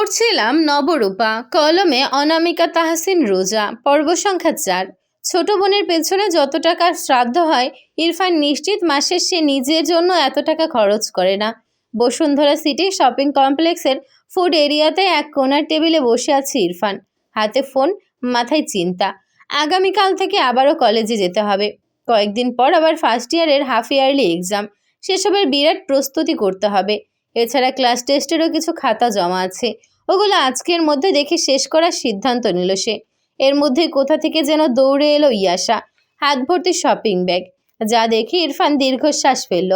পড়ছিলাম নবরূপা, কলমে অনামিকা তাহসিন রোজা, পর্ব সংখ্যা ৪। ছোট বোনের পেছনে যত টাকার শ্রাদ্ধ হয়, ইরফান নিশ্চিত মাসে সে নিজের জন্য এত টাকা খরচ করে না। বসুন্ধরা সিটি শপিং কমপ্লেক্সের ফুড এরিয়াতে এক কোণার টেবিলে বসে আছে ইরফান। হাতে ফোন, মাথায় চিন্তা। আগামীকাল থেকে আবারও কলেজে যেতে হবে। কয়েকদিন পর আবার ফার্স্ট ইয়ারের হাফ ইয়ারলি এক্সাম। সেসবের বিরাট প্রস্তুতি করতে হবে। এছাড়া ক্লাস টেস্টেরও কিছু খাতা জমা আছে। ওগুলো আজকের মধ্যে দেখে শেষ করার সিদ্ধান্ত নিল সে। এর মধ্যে কোথা থেকে যেন দৌড়ে এলো ইয়াশা, হাত ভর্তি শপিং ব্যাগ। যা দেখে ইরফান দীর্ঘশ্বাস ফেলল।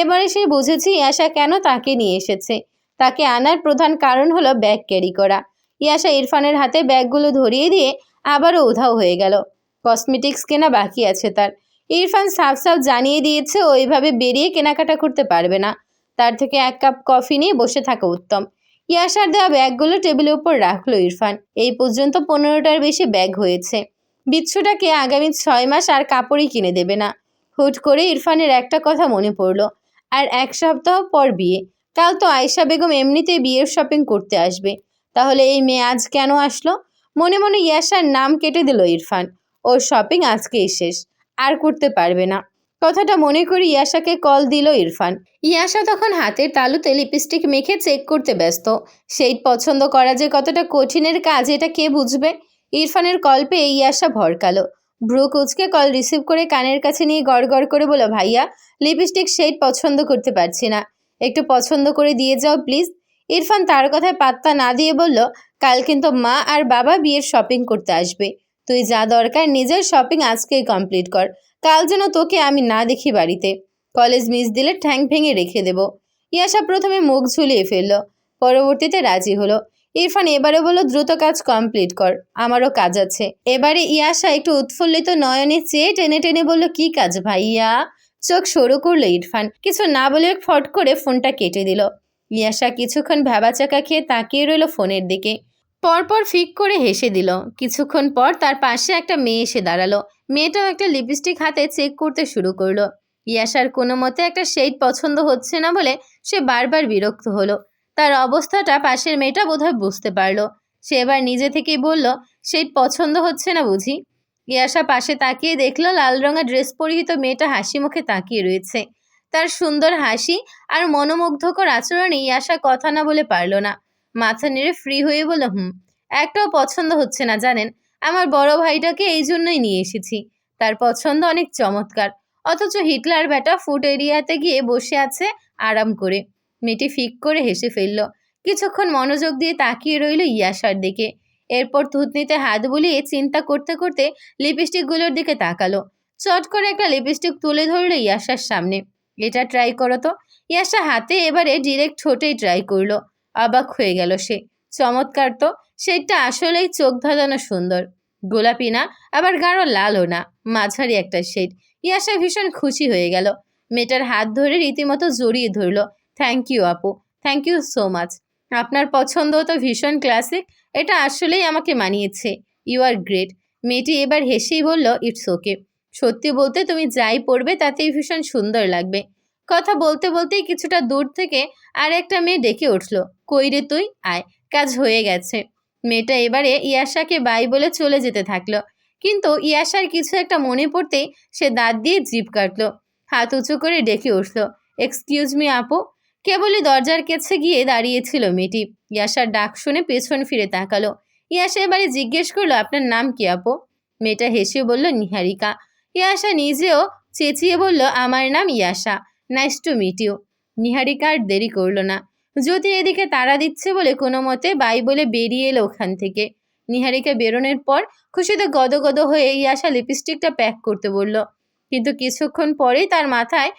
এবারে সে বুঝেছে ইয়াশা কেন তাকে নিয়ে এসেছে। তাকে আনার প্রধান কারণ হলো ব্যাগ ক্যারি করা। ইয়াশা ইরফানের হাতে ব্যাগগুলো ধরিয়ে দিয়ে আবারও উধাও হয়ে গেল। কসমেটিক্স কেনা বাকি আছে তার। ইরফান সাফ সাফ জানিয়ে দিয়েছে ও এইভাবে বেরিয়ে কেনাকাটা করতে পারবে না। তার থেকে এক কাপ কফি নিয়ে বসে থাকা উত্তম। ইয়াশার দেওয়া ব্যাগগুলো টেবিলের উপর রাখলো ইরফান। এই পর্যন্ত 15টার বেশি ব্যাগ হয়েছে। বিচ্ছুটাকে আগামী 6 মাস আর কাপড়ই কিনে দেবে না। হুট করে ইরফানের একটা কথা মনে পড়ল। আর এক সপ্তাহ পর বিয়ে। কাল তো আয়েশা বেগম এমনিতেই বিয়ের শপিং করতে আসবে। তাহলে এই মেয়ে আজ কেন আসলো? মনে মনে ইয়াশার নাম কেটে দিল ইরফান। ওর শপিং আজকেই শেষ, আর করতে পারবে না। কথাটা মনে করে ইয়াশাকে কল দিল ইরফান। ইয়াশা তখন হাতের তালুতে লিপস্টিক মেখে চেক করতে ব্যস্ত। শেড পছন্দ করা যে কতটা কঠিনের কাজ এটা কে বুঝবে? ইরফানের কল পেয়ে ইয়াশা ভরকালো। ভ্রু কুচকে কল রিসিভ করে কানের কাছে নিয়ে গড়গড় করে বলল, ভাইয়া, লিপস্টিক শেড পছন্দ করতে পারছি না, একটু পছন্দ করে দিয়ে যাও প্লিজ। ইরফান তার কথায় পাত্তা না দিয়ে বলল, কাল কিন্তু মা আর বাবা বিয়ের শপিং করতে আসবে। তুই যা দরকার নিজের শপিং আজকেই কমপ্লিট কর। কাল যেন তোকে আমি না দেখি বাড়িতে। কলেজ মিস দিলে ঠ্যাং ভেঙে রেখে দেব। ইয়াশা প্রথমে মুখ ঝুলিয়ে ফেলল, পরবর্তীতে রাজি হলো। ইরফান এবারে বলল, দ্রুত কাজ কমপ্লিট কর, আমারও কাজ আছে। এবারে ইয়াশা একটু উৎফুল্লিত নয়নে চেয়ে টেনে টেনে বলল, কি কাজ ভাইয়া? চোখ সরু করলো ইরফান। কিছু না বলে ফট করে ফোনটা কেটে দিল। ইয়াশা কিছুক্ষণ ভ্যাবাচাকা খেয়ে তাকিয়ে রইল ফোনের দিকে। পরপর ফিক করে হেসে দিল। কিছুক্ষণ পর তার পাশে একটা মেয়ে এসে দাঁড়ালো। মেয়েটাও একটা লিপস্টিক হাতে চেক করতে শুরু করলো। ইয়াশার কোনো মতে একটা শেড পছন্দ হচ্ছে না বলে সে বারবার বিরক্ত হলো। তার অবস্থাটা পাশের মেয়েটা বোধহয় বুঝতে পারলো। সে এবার নিজে থেকেই বলল, শেড পছন্দ হচ্ছে না বুঝি? ইয়াশা পাশে তাকিয়ে দেখলো লাল রঙের ড্রেস পরিহিত মেয়েটা হাসি মুখে তাকিয়ে রয়েছে। তার সুন্দর হাসি আর মনোমুগ্ধকর আচরণে ইয়াশা কথা না বলে পারল না। মাথা নেড়ে ফ্রি হয়ে বলল, একটাও পছন্দ হচ্ছে না জানেন। আমার বড় ভাইটাকে এই জন্যই নিয়ে এসেছি। তার পছন্দ অনেক চমৎকার, অথচ হিটলার ব্যাটা ফুড এরিয়াতে গিয়ে বসে আছে আরাম করে। মেয়েটি ফিক করে হেসে ফেলল। কিছুক্ষণ মনোযোগ দিয়ে তাকিয়ে রইল ইয়াশার দিকে। এরপর থুতনিতে হাত বুলিয়ে চিন্তা করতে করতে লিপস্টিকগুলোর দিকে তাকালো। চট করে একটা লিপস্টিক তুলে ধরলো ইয়াশার সামনে। এটা ট্রাই করো তো। ইয়াশা হাতে এবারে ডিরেক্ট ঠোঁটেই ট্রাই করলো। অবাক হয়ে গেল সে। চমৎকার তো, সেটা আসলেই চোখ ধাঁধানো সুন্দর। গোলাপি না, আবার গাঢ় লালও না, মাঝারি একটা শেড। ইয়াশা ভীষণ খুশি হয়ে গেল। মেয়েটার হাত ধরে রীতিমতো জড়িয়ে ধরল। থ্যাংক ইউ আপু, থ্যাংক ইউ সো মাচ। আপনার পছন্দ তো ভীষণ ক্লাসিক, এটা আসলেই আমাকে মানিয়েছে। You are great. মেয়েটি এবার হেসেই বলল, ইটস ওকে। সত্যি বলতে তুমি যাই পড়বে তাতেই ভীষণ সুন্দর লাগবে। কথা বলতে বলতেই কিছুটা দূর থেকে আর একটা মেয়ে ডেকে উঠল, কই রে তুই, আয়, কাজ হয়ে গেছে। মেয়েটা এবারে ইয়াশাকে বাই বলে চলে যেতে থাকলো। কিন্তু ইয়াশার কিছু একটা মনে পড়তেই সে দাঁত দিয়ে জিভ কাটলো। হাত উঁচু করে ডেকে উঠল, এক্সকিউজ মি আপু। কেবলই দরজার কাছে গিয়ে দাঁড়িয়েছিল মেয়েটি। ইয়াশার ডাক শুনে পেছন ফিরে তাকালো। ইয়াশা এবারে জিজ্ঞেস করলো, আপনার নাম কি আপু? মেয়েটা হেসে বলল, নিহারিকা। ইয়াশা নিজেও চেঁচিয়ে বলল, আমার নাম ইয়াশা, নাইস টু মিট ইউ। নিহারিকা আর দেরি করলো না। জ্যোতি এদিকে তাড়া দিচ্ছে বলে কোনো মতে বাই বলে বেরিয়ে এলো ওখান থেকে। নিহারিকা বেরোনোর পর খুশিতে গদগদ হয়ে ইয়াশা লিপস্টিকটা প্যাক করতে বলল। কিন্তু কিছুক্ষণ পরেই তার মাথায়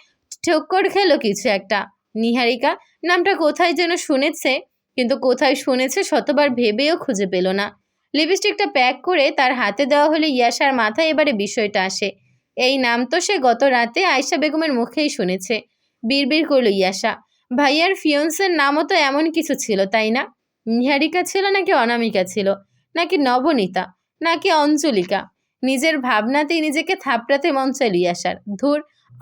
ঠক্কর খেলো কিছু একটা। নিহারিকা নামটা কোথায় যেন শুনেছে, কিন্তু কোথায় শুনেছে শতবার ভেবেও খুঁজে পেল না। লিপস্টিকটা প্যাক করে তার হাতে দেওয়া হলে ইয়াশার মাথায় এবারে বিষয়টা আসে। এই নাম তো সে গত রাতে আয়েশা বেগমের মুখেই শুনেছে। বিড়বিড় করল ইয়াশা, ভাইয়ার ফিয়ন্সের নামও তো এমন কিছু ছিল, তাই না? নিহারিকা ছিল নাকি অনামিকা ছিল, নাকি নবনীতা, নাকি অঞ্জলিকা? নিজের ভাবনাতেই নিজেকে থাপড়াতে মন চাইল ইয়াশার। ধুর,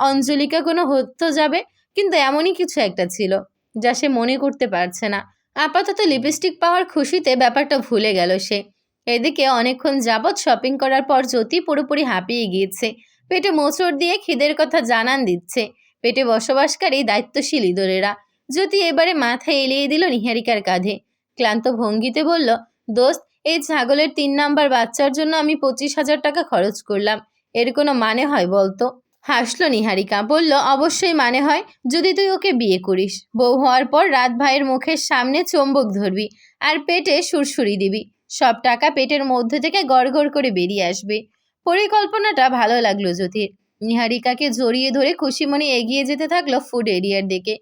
অঞ্জলিকা কোনো হতে যাবে, কিন্তু এমনই কিছু একটা ছিল যা সে মনে করতে পারছে না। আপাতত লিপস্টিক পাওয়ার খুশিতে ব্যাপারটা ভুলে গেল সে। এদিকে অনেকক্ষণ যাবৎ শপিং করার পর জ্যোতি পুরোপুরি হাঁপিয়ে গিয়েছে। পেটে মোচড় দিয়ে খিদের কথা জানান দিচ্ছে। পেটে বসবাসকারী দায়িত্বশীল ইঁদুরেরা। জ্যোতি এবারে মাথা এলিয়ে দিল নিহারিকার কাঁধে। ক্লান্ত ভঙ্গিতে বলল, দোস্ত, এই ছাগলের 3 নাম্বার বাচ্চার জন্য আমি 25,000 টাকা খরচ করলাম। এর কোনো মানে হয় বলতো? হাসলো নিহারিকা, বলল, অবশ্যই মানে হয়, যদি তুই ওকে বিয়ে করিস। বউ হওয়ার পর রাত ভাইয়ের মুখের সামনে চুম্বক ধরবি আর পেটে সুরসুরি দিবি। সব টাকা পেটের মধ্যে থেকে গড়গড় করে বেরিয়ে আসবে। পরিকল্পনাটা ভালো লাগলো জ্যোতির। নিহারিকাকে জড়িয়ে ধরে খুশি মনে এগিয়ে যেতে থাকলো ফুড এরিয়ার দিকে।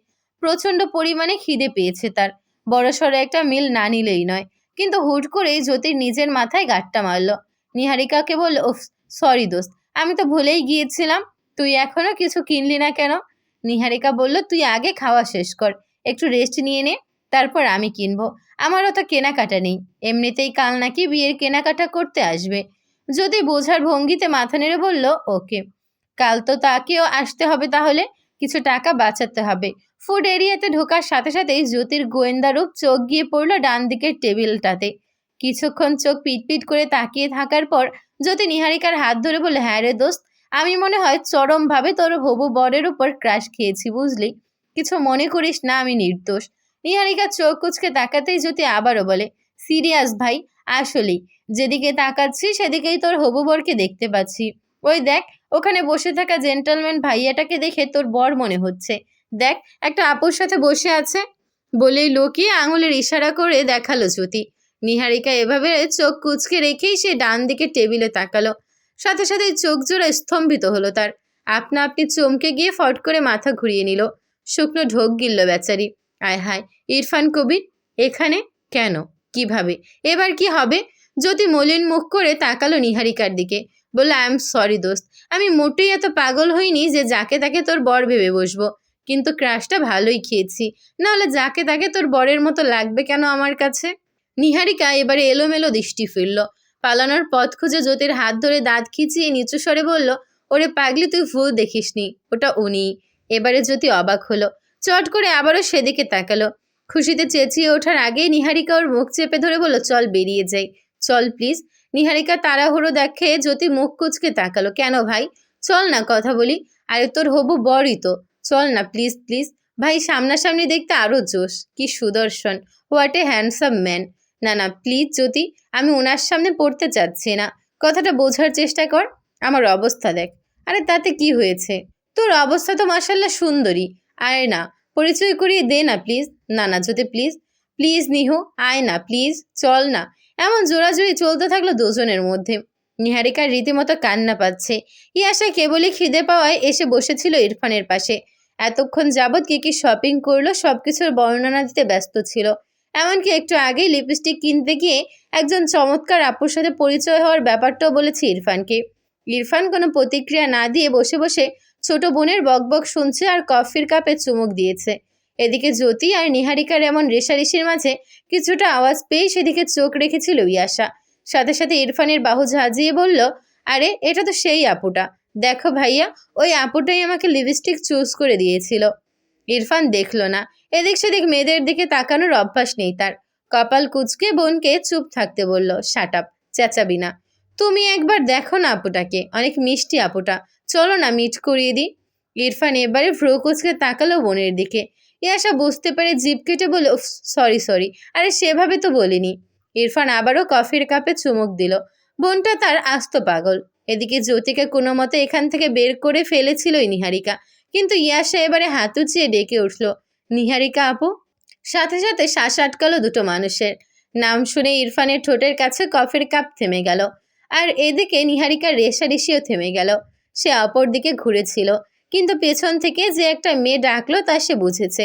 প্রচণ্ড পরিমাণে খিদে পেয়েছে তার। বড়সড় একটা মিল না নিলেই নয়। কিন্তু হুট করেই জ্যোতির নিজের মাথায় গাঁটটা মারল। নিহারিকাকে বলল, উফ, সরি দোস্ত, আমি তো ভুলেই গিয়েছিলাম। তুই এখনো কিছু কিনলি না কেন? নিহারিকা বলল, তুই আগে খাওয়া শেষ কর, একটু রেস্ট নিয়ে নে, তারপর আমি কিনবো। আমারও তো কেনাকাটা নেই, এমনিতেই কাল নাকি বিয়ের কেনাকাটা করতে আসবে। যদি বোঝার ভঙ্গিতে মাথা নেড়ে বলল, ওকে। কাল তো তাকেও আসতে হবে, তাহলে কিছু টাকা বাঁচাতে হবে। ফুড এরিয়াতে ঢোকার সাথে সাথেই জ্যোতির গোয়েন্দা রূপ চোখ গিয়ে পড়ল ডান দিকের টেবিলটাতে। কিছুক্ষণ চোখ পিটপিট করে তাকিয়ে থাকার পর জ্যোতি নিহারিকার হাত ধরে বলল, হ্যাঁ রে দোস্ত, আমি মনে হয় চরমভাবে তোর হবু বরের উপর ক্রাশ খেয়েছি, বুঝলি? কিছু মনে করিস না, আমি নির্দোষ। নিহারিকা চোখ কুচকে তাকাতেই জ্যোতি আবারও বলে, সিরিয়াস ভাই, আসলেই যেদিকে তাকাচ্ছি সেদিকেই তোর হবু বরকে দেখতে পাচ্ছি। ওই দেখ, ওখানে বসে থাকা জেন্টলম্যান ভাইয়াটাকে দেখে তোর বর মনে হচ্ছে। দেখ, একটা আপুর সাথে বসে আছে। বলেই লুকিয়ে আঙুলের ইশারা করে দেখালো জ্যোতি। নিহারিকা এভাবে চোখ কুচকে রেখেই সে ডান দিকে টেবিলে তাকালো। সাথে সাথে চোখ জোড়া স্তম্ভিত হলো তার। আপনা আপনি চমকে গিয়ে ফট করে মাথা ঘুরিয়ে নিল। শুকনো ঢোক গিলল বেচারি। আয় হায়, ইরফান কবির এখানে কেন? কিভাবে? এবার কি হবে? জ্যোতি মলিন মুখ করে তাকালো নিহারিকার দিকে। বলল, আই এম সরি দোস্ত, আমি মোটেই এত পাগল হইনি যে যাকে তাকে তোর বর ভেবে বসবো। কিন্তু ক্রাশটা ভালোই খেয়েছি, নাহলে যাকে তাকে তোর বরের মতো লাগবে কেন আমার কাছে? নিহারিকা এবারে এলোমেলো দৃষ্টি ফিরল। পালানোর পথ খুঁজে জ্যোতির হাত ধরে দাঁত খিচিয়ে নিচু স্বরে বলল, ওরে পাগলি, তুই ভুল দেখিসনি, ওটা উনি। এবারে জ্যোতি অবাক হলো। চট করে আবারও সেদিকে তাকালো। খুশিতে চেঁচিয়ে ওঠার আগেই নিহারিকা ওর মুখ চেপে ধরে বলল, চল বেরিয়ে যাই, চল প্লিজ। নিহারিকা তাড়াহুড়ো দেখে জ্যোতি মুখ কুচকে তাকালো। কেন ভাই? চল না, কথা বলি। আরে তোর হবু বরই তো, চল না প্লিজ প্লিজ। ভাই সামনাসামনি দেখতে আরো জোশ, কি সুদর্শন, হোয়াট এ হ্যান্ডসাম ম্যান। না না প্লিজ জ্যোতি, আমি ওনার সামনে পড়তে চাচ্ছি না। কথাটা বোঝার চেষ্টা কর। আমার অবস্থা দেখ। আরে তাতে কি হয়েছে? তোর অবস্থা তো মাশাআল্লাহ সুন্দরী। আয় না, পরিচয় করিয়ে দে না প্লিজ। না না জ্যোতি প্লিজ, প্লিজ নিহু, আয় না প্লিজ, চল না। এমন জোরাজুরি চলতে থাকলো দুজনের মধ্যে। নিহারিকার রীতিমতো কান্না পাচ্ছে। ইয়াসা কেবলই খিদে পাওয়ায় এসে বসেছিল ইরফানের পাশে। এতক্ষণ যাবৎ কি কি শপিং করলো সবকিছুর বর্ণনা দিতে ব্যস্ত ছিল। এমনকি একটু আগেই লিপস্টিক কিনতে গিয়ে একজন চমৎকার আপুর সাথে পরিচয় হওয়ার ব্যাপারটাও বলেছে ইরফানকে। ইরফান কোনো প্রতিক্রিয়া না দিয়ে বসে বসে ছোট বোনের বকবক শুনছে আর কফির কাপে চুমুক দিয়েছে। এদিকে জ্যোতি আর নিহারিকার এমন রেশারেশির মাঝে কিছুটা আওয়াজ পেয়ে সেদিকে চোখ রেখেছিল ইয়াসা। সাথে সাথে ইরফানের বাহু ঝাঁঝিয়ে বলল, আরে এটা তো সেই আপুটা, দেখো ভাইয়া, ওই আপুটাই আমাকে লিপস্টিক চুজ করে দিয়েছিল। ইরফান দেখল না। এদিক সেদিক মেয়েদের দিকে তাকানোর অভ্যাস নেই তার। কপাল কুঁচকে বোনকে চুপ থাকতে বলল, শাট আপ, চেঁচাবি না। তুমি একবার দেখো না আপুটাকে, অনেক মিষ্টি আপুটা, চলো না মিট করিয়ে দিই। ইরফান এবারে ভ্রু কুঁচকে তাকালো বোনের দিকে। ইয়াসা বুঝতে পেরে জিভ কেটে বলে, উফ, সরি সরি, আরে সেভাবে তো বলিনি। ইরফান আবারও কফির কাপে চুমুক দিল। বোনটা তার আস্ত পাগল। এদিকে জ্যোতিকে কোনো মতে এখান থেকে বের করে ফেলেছিলই নিহারিকা। কিন্তু ইয়াসা এবারে হাত উঁচিয়ে ডেকে উঠল, নিহারিকা আপু। সাথে সাথে শ্বাস আটকালো দুটো মানুষের। নাম শুনে ইরফানের ঠোঁটের কাছে কফির কাপ থেমে গেল। আর এদিকে নিহারিকার রেশারেশিও থেমে গেল। সে অপর দিকে ঘুরেছিল, কিন্তু পেছন থেকে যে একটা মেয়ে ডাকলো তা সে বুঝেছে।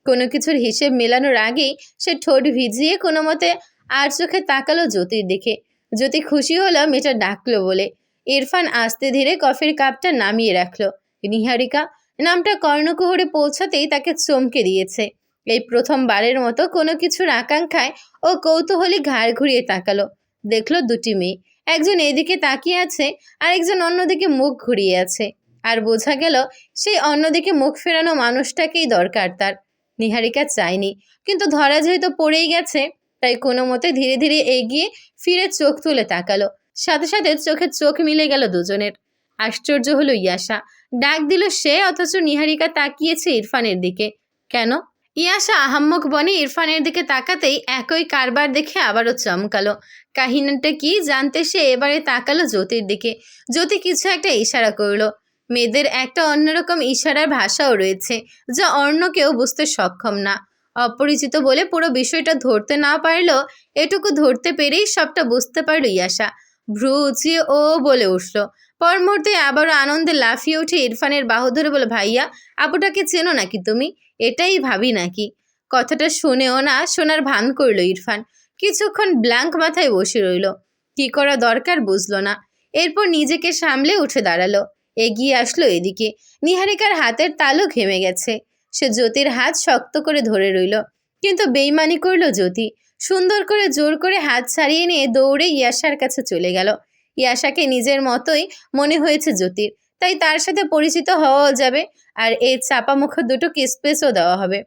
কোনো কিছুর হিসেব মেলানোর আগেই সে ঠোঁট ভিজিয়ে কোনো মতে আর চোখে তাকালো জ্যোতির দিকে। জ্যোতি খুশি হলো মেয়েটা ডাকলো বলে। ইরফান আস্তে ধীরে কফির কাপটা নামিয়ে রাখলো। নিহারিকা নামটা কর্ণকুহরে পৌঁছাতেই তাকে চমকে দিয়েছে। এই প্রথমবারের মতো কোনো কিছুর আকাঙ্ক্ষায় ও কৌতূহলী ঘাড় ঘুরিয়ে তাকালো। দেখলো দুটি মেয়ে, একজন এদিকে তাকিয়ে আছে আর একজন অন্যদিকে মুখ ঘুরিয়ে আছে। আর বোঝা গেল সেই অন্যদিকে মুখ ফেরানো মানুষটাকেই দরকার তার। নিহারিকা চায়নি, কিন্তু ধরা যেহেতু পড়েই গেছে, তাই কোনো মতে ধীরে ধীরে এগিয়ে ফিরে চোখ তুলে তাকালো। সাথে সাথে চোখে চোখ মিলে গেল দুজনের। আশ্চর্য হলো ইয়াশা। ডাক দিল সে, অথচ নিহারিকা তাকিয়েছে ইরফানের দিকে। কেন? ইয়াশা আহাম্মক বনে ইরফানের দিকে তাকাতেই একই কারবার দেখে আবারও চমকালো। কাহিনীটা কি জানতে সে এবারে তাকালো জ্যোতির দিকে। জ্যোতি কিছু একটা ইশারা করলো। মেয়েদের একটা অন্যরকম ইশারার ভাষাও রয়েছে, যা অন্য কেউ বুঝতে সক্ষম না। অপরিচিত বলে পুরো বিষয়টা ধরতে না পারলেও এটুকু ধরতে পেরেই সবটা বুঝতে পারল ইয়াশা। ভ্রু উঁচিয়ে ও বলে উঠল। পর মুহূর্তে আবারও আনন্দে লাফিয়ে উঠে ইরফানের বাহু ধরে বলে, ভাইয়া, আপুটাকে চেনো নাকি তুমি? এটাই ভাবি নাকি? কথাটা শুনেও না শোনার ভান করল ইরফান। কিছুক্ষণ ব্ল্যাঙ্ক মাথায় বসে রইল। কি করা দরকার বুঝলো না। এরপর নিজেকে সামলে উঠে দাঁড়ালো। এগিয়ে আসলো এদিকে। নিহারিকার হাতের তালু ঘেমে গেছে। সে জ্যোতির হাত শক্ত করে ধরে রইল, কিন্তু বেইমানি করল জ্যোতি। সুন্দর করে জোর করে হাত ছাড়িয়ে নিয়ে দৌড়ে ইয়াশার কাছে চলে গেল। ইয়াশাকে নিজের মতোই মনে হয়েছে জ্যোতির, তাই তার সাথে পরিচিত হওয়াও যাবে, আর এই চাপা মুখ দুটোকে স্পেসও দেওয়া হবে।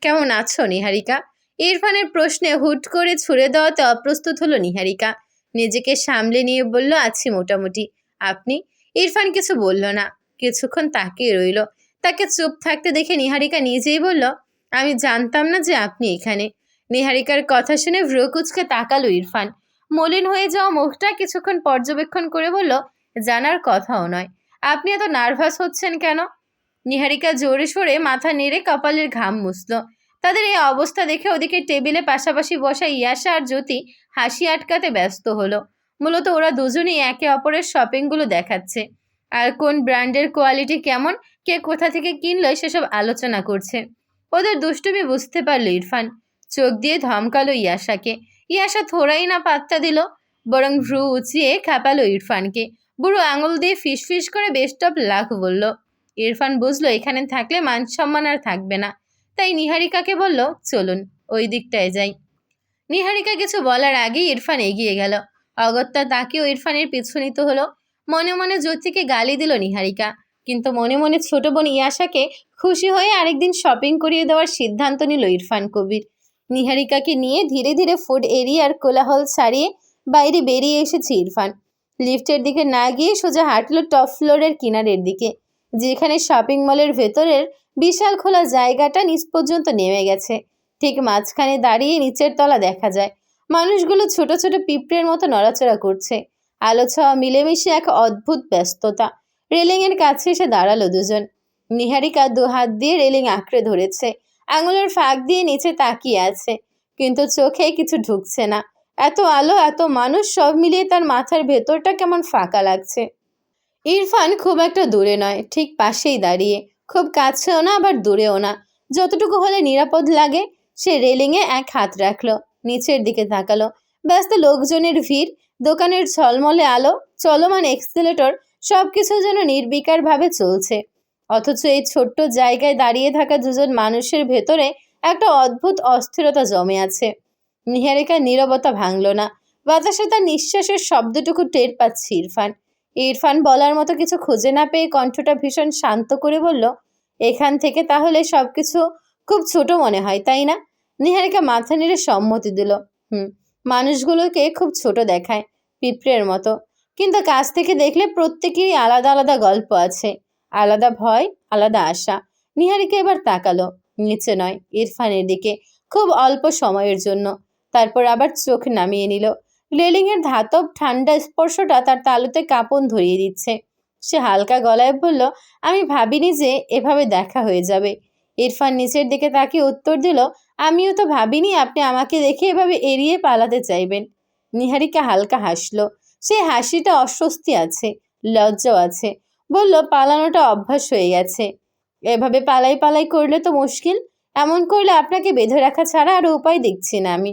কেমন আছো নিহারিকা? ইরফানের প্রশ্নে হুট করে ছুড়ে দেওয়াতে অপ্রস্তুত হলো নিহারিকা। নিজেকে সামলে নিয়ে বলল, আছি মোটামুটি। আপনি? ইরফান কিছু বলল না। কিছুক্ষণ তাকিয়ে রইল। তাকে চুপ থাকতে দেখে নিহারিকা নিজেই বলল, আমি জানতাম না যে আপনি এখানে। নিহারিকার কথা শুনে ভ্রু কুঁচকে তাকালো ইরফান। মলিন হয়ে যাওয়া মুখটা কিছুক্ষণ পর্যবেক্ষণ করে বলল, জানার কথাও নয়। আপনি এত নার্ভাস হচ্ছেন কেন? নিহারিকা জোরে সোরে মাথা নেড়ে কপালের ঘাম মুছল। তাদের এই অবস্থা দেখে ওদিকে টেবিলে পাশাপাশি বসা ইয়াশা আর জ্যোতি হাসি আটকাতে ব্যস্ত হলো। মূলত ওরা দুজনেই একে অপরের শপিংগুলো দেখাচ্ছে, আর কোন ব্র্যান্ডের কোয়ালিটি কেমন, কে কোথা থেকে কিনলো সেসব আলোচনা করছে। ওদের দুষ্টুমি বুঝতে পারল ইরফান। চোখ দিয়ে ধমকালো ইয়াশাকে। ইয়াশা থোড়াই না পাত্তা দিল, বরং ভ্রু উঁচিয়ে খাপালো ইরফানকে। বুড়ো আঙুল দিয়ে ফিসফিস করে বেস্ট অফ লাক বলল। ইরফান বুঝলো এখানে থাকলে মান সম্মান আর থাকবে না, তাই নিহারিকাকে বলল, চলুন ওই দিকটায় যাই। নিহারিকা কিছু বলার আগেই ইরফান এগিয়ে গেল। অগত্যা তাকেও ইরফানের পিছু নিতে হলো। মনে মনে জ্যোতিকে গালি দিল নিহারিকা, কিন্তু মনে মনে ছোট বোন ইয়াশাকে খুশি হয়ে আরেকদিন শপিং করিয়ে দেওয়ার সিদ্ধান্ত নিল ইরফান কবির। নিহারিকাকে নিয়ে ধীরে ধীরে ফুড এরিয়ার কোলাহল ছাড়িয়ে বাইরে বেরিয়ে এসেছে ইরফান। লিফটের দিকে না গিয়ে সোজা হাঁটলো টপ ফ্লোরের কিনারের দিকে, যেখানে শপিং মলের ভেতরের বিশাল খোলা জায়গাটা নিচ পর্যন্ত নেমে গেছে। ঠিক মাঝখানে দাঁড়িয়ে নিচের তলা দেখা যায়। মানুষগুলো ছোট ছোট পিঁপড়ের মতো নড়াচড়া করছে। আলো ছাওয়া মিলেমিশে এক অদ্ভুত ব্যস্ততা। রেলিংয়ের কাছে এসে দাঁড়ালো দুজন। নিহারিকা দু হাত দিয়ে রেলিং আঁকড়ে ধরেছে, আঙুলের ফাঁক দিয়ে নিচে তাকিয়ে আছে, কিন্তু চোখে কিছু ঢুকছে না। এত আলো, এত মানুষ, সব মিলিয়ে তার মাথার ভেতরটা কেমন ফাঁকা লাগছে। ইরফান খুব একটা দূরে নয়, ঠিক পাশেই দাঁড়িয়ে, খুব কাছেও না আবার দূরেও না, যতটুকু হলে নিরাপদ লাগে। সে রেলিংয়ে এক হাত রাখলো, নিচের দিকে তাকালো। ব্যস্ত লোকজনের ভিড়, দোকানের ঝলমলে আলো, চলমান এক্সিলেটর, সবকিছু যেন নির্বিকারভাবে চলছে। অথচ এই ছোট্ট জায়গায় দাঁড়িয়ে থাকা দুজন মানুষের ভেতরে একটা অদ্ভুত অস্থিরতা জমে আছে। নিহারিকার নীরবতা ভাঙল না। বাতাসে তার নিঃশ্বাসের শব্দটুকু টের পাচ্ছে ইরফান। ইরফান বলার মতো কিছু খুঁজে না পেয়ে কণ্ঠটা ভীষণ শান্ত করে বলল, এখান থেকে তাহলে সবকিছু খুব ছোট মনে হয়, তাই না? নিহারিকা মাথা নেড়ে সম্মতি দিল। মানুষগুলোকে খুব ছোট দেখায়, পিঁপড়ের মতো, কিন্তু কাছ থেকে দেখলে প্রত্যেকেরই আলাদা আলাদা গল্প আছে, আলাদা ভয়, আলাদা আশা। নিহারিকা এবার তাকালো, নিচে নয়, ইরফানের দিকে, খুব অল্প সময়ের জন্য। তারপর আবার চোখ নামিয়ে নিল। রেলিংয়ের ধাতব ঠান্ডা স্পর্শটা তার তালুতে কাঁপন ধরিয়ে দিচ্ছে। সে হালকা গলায় বলল, আমি ভাবিনি যে এভাবে দেখা হয়ে যাবে। ইরফান নিচের দিকে তাকিয়ে উত্তর দিল, আমিও তো ভাবিনি আপনি আমাকে দেখে এভাবে এড়িয়ে পালাতে চাইবেন। নিহারিকা হালকা হাসলো। সে হাসিটা অস্বস্তি আছে, লজ্জাও আছে। বলল, পালানোটা অভ্যাস হয়ে গেছে। এভাবে পালাই পালাই করলে তো মুশকিল। এমন করলে আপনাকে বেঁধে রাখা ছাড়া আর উপায় দেখছি না আমি।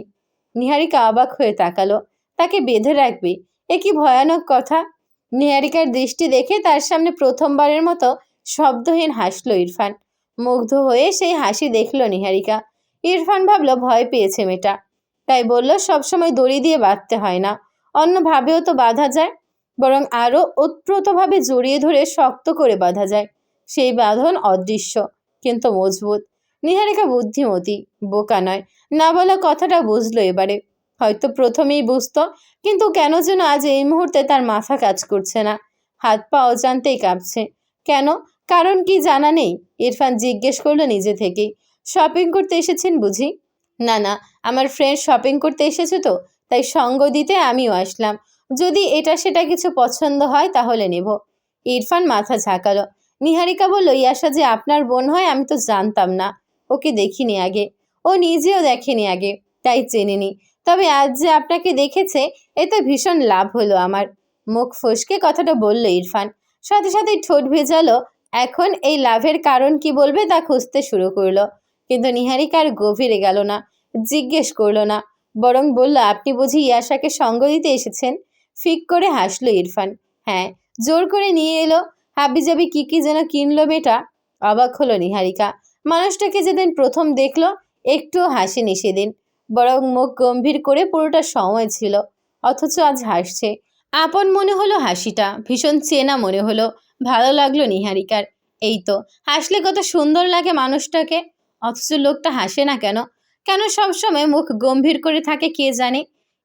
নিহারিকা অবাক হয়ে তাকালো। তাকে বেঁধে রাখবে? এ কি ভয়ানক কথা! নিহারিকার দৃষ্টি দেখে তার সামনে প্রথমবারের মতো শব্দহীন হাসলো ইরফান। মুগ্ধ হয়ে সেই হাসি দেখল নিহারিকা। ইরফান ভাবল ভয় পেয়েছে মেয়েটা, তাই বলল, সবসময় দড়ি দিয়ে বাঁধতে হয় না, অন্যভাবেও তো বাঁধা যায়, বরং আরও ওতপ্রোতভাবে জড়িয়ে ধরে শক্ত করে বাঁধা যায়। সেই বাঁধন অদৃশ্য কিন্তু মজবুত। নিহারিকা বুদ্ধিমতী, বোকা নয়। না বলা কথাটা বুঝলো এবারে। হয়তো প্রথমেই বুঝতো, কিন্তু কেন যেন আজ এই মুহূর্তে তার মাথা কাজ করছে না। হাত পা অজান্তেই কাঁপছে। কেন? কারণ কি জানা নেই? ইরফান জিজ্ঞেস করলো নিজে থেকেই। শপিং করতে এসেছেন বুঝি? না না, আমার ফ্রেন্ড শপিং করতে এসেছে তো, তাই সঙ্গ দিতে আমিও আসলাম। যদি এটা সেটা কিছু পছন্দ হয় তাহলে নেব। ইরফান মাথা ঝাঁকালো। নিহারিকা বলল, ইয়াশা যে আপনার বোন হয় আমি তো জানতাম না। ওকে দেখিনি আগে। ও নিজেও দেখেনি আগে, তাই চেনেনি। তবে আজ যে আপনাকে দেখেছে, এতে ভীষণ লাভ হলো আমার। মুখ ফসকে কথাটা বলল ইরফান, সাথে সাথেই ঠোঁট ভেজালো। এখন এই লাভের কারণ কি বলবে তা খুঁজতে শুরু করলো। কিন্তু নিহারিকা আর গভীরে গেল না, জিজ্ঞেস করলো না, বরং বলল, আপনি বুঝি ইয়াশাকে সঙ্গ দিতে এসেছেন? ফিক করে হাসলো ইরফান। হ্যাঁ, জোর করে নিয়ে এলো। হাবিজাবি কি কি যেন কিনলো মেয়েটা। অবাক হলো নিহারিকা। মানুষটাকে যেদিন প্রথম দেখলো একটুও হাসেনি সেদিন, বরং মুখ গম্ভীর করে পুরোটা সময় ছিল। অথচ আজ হাসছে। আপন মনে হলো হাসিটা, ভীষণ চেনা মনে হলো। ভালো লাগলো নিহারিকার। এই তো, হাসলে কত সুন্দর লাগে মানুষটাকে। অথচ লোকটা হাসে না কেন? কেন সবসময় মুখ গম্ভীর করে থাকে কে জানে।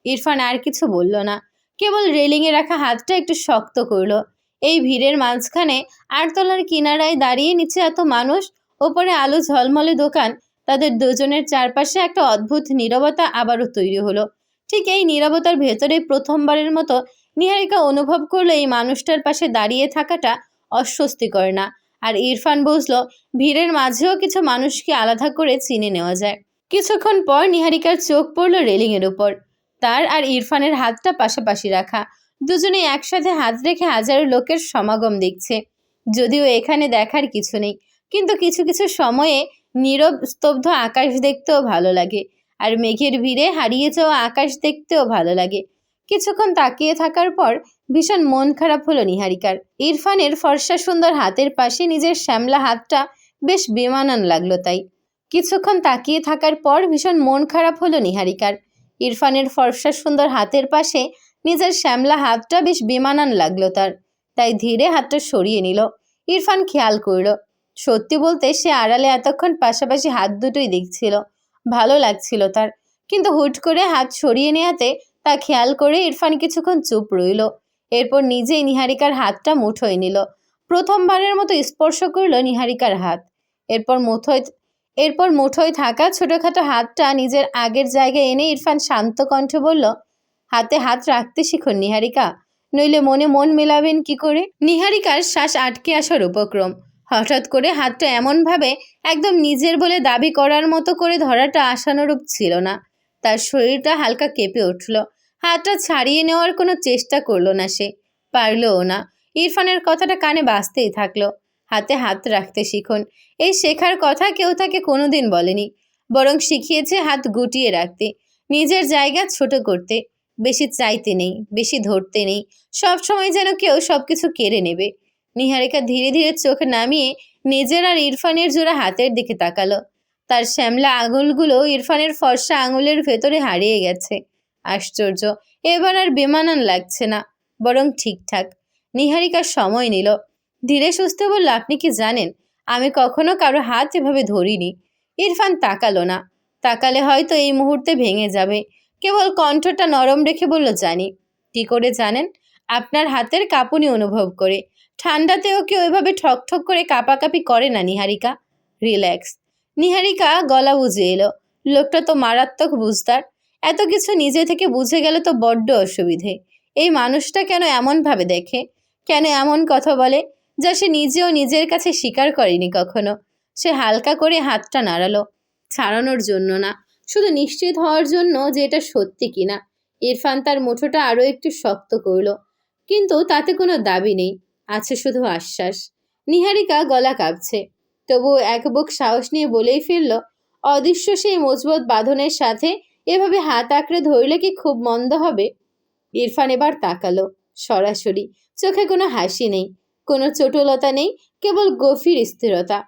ইরফান আর কিছু বলল না, কেবল রেলিংয়ে রাখা হাতটা একটু শক্ত করলো। এই ভিড়ের মাঝখানে আটতলার কিনারায় দাঁড়িয়ে নিচে এত মানুষ, ওপরে আলো ঝলমলে দোকান, তাদের দুজনের চারপাশে একটা অদ্ভুত নীরবতা আবারও তৈরি হলো। ঠিক এই নীরবতার ভেতরে প্রথমবারের মতো নিহারিকা অনুভব করলো এই মানুষটার পাশে দাঁড়িয়ে থাকাটা অস্বস্তিকর না। আর ইরফান বুঝলো, ভিড়ের মাঝেও কিছু মানুষকে আলাদা করে চিনে নেওয়া যায়। কিছুক্ষণ পর নিহারিকার চোখ পড়ল রেলিংয়ের উপর। তার আর ইরফানের হাতটা পাশাপাশি রাখা। দুজনে একসাথে হাত রেখে হাজারো লোকের সমাগম দেখছে। যদিও এখানে দেখার কিছু নেই, কিন্তু কিছু কিছু সময়ে নীরব স্তব্ধ আকাশ দেখতেও ভালো লাগে। আর মেঘের ভিড়ে হারিয়ে যাওয়া আকাশ দেখতেও ভালো লাগে। কিছুক্ষণ তাকিয়ে থাকার পর ভীষণ মন খারাপ হলো নিহারিকার। ইরফানের ফর্সা সুন্দর হাতের পাশে নিজের শ্যামলা হাতটা বেশ বেমানান লাগলো তাই। কিছুক্ষণ তাকিয়ে থাকার পর ভীষণ মন খারাপ হলো নিহারিকার। ইরফানের ফর্সা সুন্দর হাতের পাশে নিজের শ্যামলা হাতটা বেশ বেমানান লাগলো তার, তাই ধীরে হাতটা সরিয়ে নিল। ইরফান খেয়াল করল, সত্যি বলতে সে আড়ালে এতক্ষণ পাশাপাশি হাত দুটোই দেখছিল। ভালো লাগছিল তার, কিন্তু হুট করে হাত সরিয়ে নেওয়াতে তা খেয়াল করে ইরফান কিছুক্ষণ চুপ রইল। এরপর নিজেই নিহারিকার হাতটা মুঠোয় নিল। প্রথমবারের মতো স্পর্শ করল নিহারিকার হাত। এরপর মুঠোয় থাকা ছোটখাটো হাতটা নিজের আগের জায়গায় এনে ইরফান শান্ত কণ্ঠে বলল, হাতে হাত রাখতে শিখুন নিহারিকা, নইলে মনে মন মেলাবেন কি করে? নিহারিকার শ্বাস আটকে আসার উপক্রম। হঠাৎ করে হাতটা এমনভাবে একদম নিজের বলে দাবি করার মতো করে ধরাটা আশানুরূপ ছিল না। তার শরীরটা হালকা কেঁপে উঠল। হাতটা ছাড়িয়ে নেওয়ার কোনো চেষ্টা করলো না সে, পারলও না। ইরফানের কথাটা কানে বাজতেই থাকলো, হাতে হাত রাখতে শিখুন। এই শেখার কথা কেউ তাকে কোনোদিন বলেনি, বরং শিখিয়েছে হাত গুটিয়ে রাখতে, নিজের জায়গা ছোট করতে। বেশি চাইতে নেই, বেশি ধরতে নেই, সব সময় যেন কেউ সবকিছু কেড়ে নেবে। নিহারিকা ধীরে ধীরে চোখ নামিয়ে নিজের আর ইরফানের জোড়া হাতের দিকে তাকালো। তার শ্যামলা আঙুলগুলো ইরফানের ফর্সা আঙুলের ভেতরে হারিয়ে গেছে। আশ্চর্য, এবার আর বেমানান লাগছে না, বরং ঠিকঠাক। নিহারিকা সময় নিল, ধীরে সুস্থে বলল, আপনি কি জানেন, আমি কখনো কারো হাত এভাবে ধরিনি। ইরফান তাকালো না, তাকালে হয়তো এই মুহূর্তে ভেঙে যাবে। কেবল কণ্ঠটা নরম রেখে বলল, জানি। কি করে জানেন? আপনার হাতের কাঁপুনি অনুভব করে। ঠান্ডাতেও কেউ এভাবে ঠক ঠক করে কাঁপাকাঁপি করে না নিহারিকা। রিল্যাক্স। নিহারিকা গলা বুঝে এলো। লোকটা তো মারাত্মক বুঝতার। এত কিছু নিজে থেকে বুঝে গেলে তো বড্ড অসুবিধে। এই মানুষটা কেন এমনভাবে দেখে, কেন এমন কথা বলে যা সে নিজেও নিজের কাছে স্বীকার করেনি কখনো। সে হালকা করে হাতটা নাড়ালো, ছাড়ানোর জন্য না, শুধু নিশ্চিত হওয়ার জন্য যে এটা সত্যি কিনা। ইরফান তার মুঠোটা আরও একটু শক্ত করল, কিন্তু তাতে কোনো দাবি নেই, আছে শুধু আশ্বাস। নিহারিকা গলা কাঁপছে, তবুও এক বুক সাহস নিয়ে বলেই ফেলল, অদৃশ্য সেই মজবুত বাঁধনের সাথে এভাবে হাত আঁকড়ে ধরলে কি খুব মন্দ হবে? ইরফান এবার তাকালো, সরাসরি, চোখে কোনো হাসি নেই, কোনো চটুলতা নেই, কেবল গভীর স্থিরতা।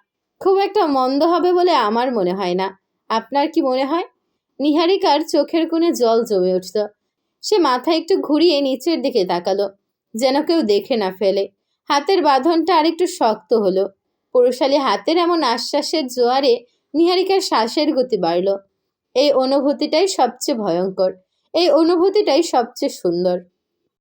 খুব একটা মন্দ হবে বলে আমার মনে হয় না। আপনার কি মনে হয়? নিহারিকার চোখের কোণে জল জমে উঠল। সে মাথা একটু ঘুরিয়ে নিচের দিকে তাকালো, যেন কেউ দেখে না ফেলে। হাতের বাঁধনটা আরেকটু শক্ত হলো। পুরুষালী হাতের এমন আশ্বাসের জোয়ারে নিহারিকার শ্বাসের গতি বাড়ল। এই অনুভূতিটাই সবচেয়ে ভয়ঙ্কর, এই অনুভূতিটাই সবচেয়ে সুন্দর।